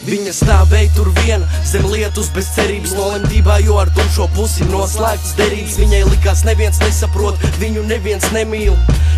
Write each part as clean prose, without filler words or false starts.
Viņa stāvēja tur viena, zem lietus bez cerības, nolemtībā, jo ar tumšo pusi noslēgtas derības. Viņai likās neviens nesaprot, viņu neviens nemīl.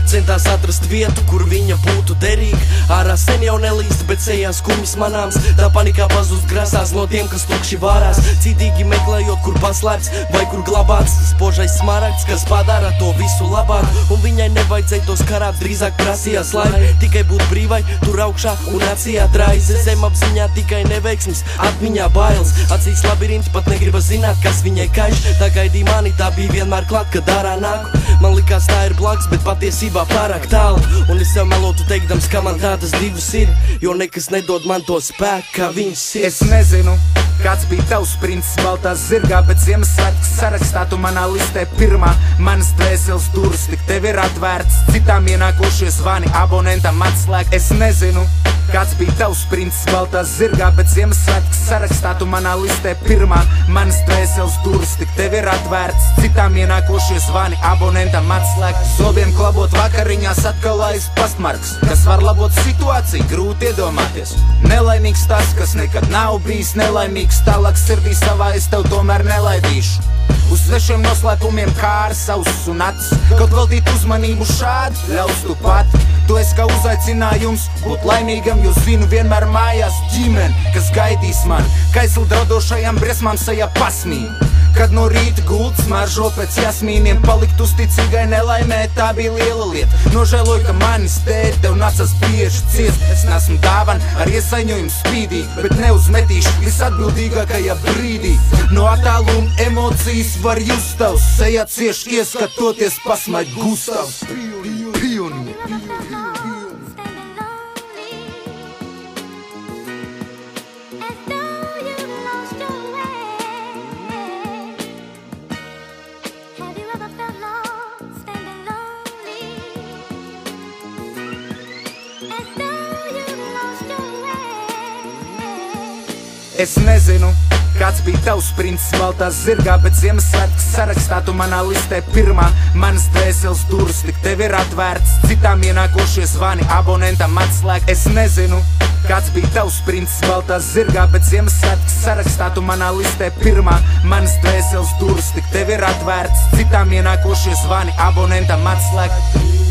Centās atrast vietu, kur viņa būtu derīga. Ārā sen jau nelīst, bet sejā skumjas manāms. Tā panikā pazust grasās no tiem, kas tukši vārās, cītīgi meklējot, kur paslēpts vai kur glabāts spožais smaragds, kas padara to visu labāk. Un viņai nevajadzēja tos karāt, drīzāk prasījās, lai tikai būt brīvai tur augšā un acījā draize. Zemapziņā tikai neveiksmes, atmiņā bailes, acīs labirinti, pat negriba zināt, kas viņai kaiš. Tā gaidīja mani, tā bija vienmēr klāt, kad ārā nāku. Man likās tā ir blakus, bet patiesībā pārāk tālu. Un es sev melotu teikdams, ka man tādas divas ir, jo nekas nedod man to spēku, kā viņas ir. Es nezinu, kāds bija tavs princis baltā zirgā, bet Ziemassvētku sarakstā tu manā listē pirmā. Manas dvēseles durvis tik tev ir atvērts, citām ienākošie zvani abonentam atslēgt. Es nezinu, kāds bija tavs princis baltā zirgā, bet Ziemassvētku sarakstā tu manā listē pirmā. Manas dvēseles durvis tik tev ir atvērts, citām ienākošie zvani abonentam atslēgt. Zobiem klabot vakariņās atkal aiz pastmarks, kas var labot situāciju, grūti iedomāties. Nelaimīgs tas, kas nekad nav bijis nelaimīgs, tālāk sirdī savā es tev tomēr nelaidīšu. Uz svešiem noslēpumiem kāri savus un acis, kaut veltīt uzmanību šādi ļaus tu pat. Tu esi kā uzaicinājums būt laimīgam, jo zinu vienmēr mājās ģimene, kas gaidīs man. Kaisli draudošajām briesmām sajā pasmī, kad no rīta gults smaržo pēc jasmīniem. Palikt uzticīgai nelaimē, tā bija liela lieta. Nožēloju, ka manis dēļ tev nācās bieži ciest. Es nesmu dāvana ar iesaņojumu spīdī, bet neuzmetīšu visatbildīgākajā brīdī. No attāluma emocijas var just tavs, sejā cieši ieskatoties pasmaid Gustavs. Es nezinu, kāds bija tavs princis baltā zirgā, bet Ziemassvētku sarakstā tu manā listē pirmā. Manas dvēseles durvis tik tev ir atvērts, citām ienākošie zvani abonentam atslēgt. Es nezinu, kāds bija tavs princis baltā zirgā, bet Ziemassvētku sarakstā tu manā listē pirmā. Manas dvēseles durvis tik tev ir atvērts, citām ienākošie zvani abonentam atslēgt.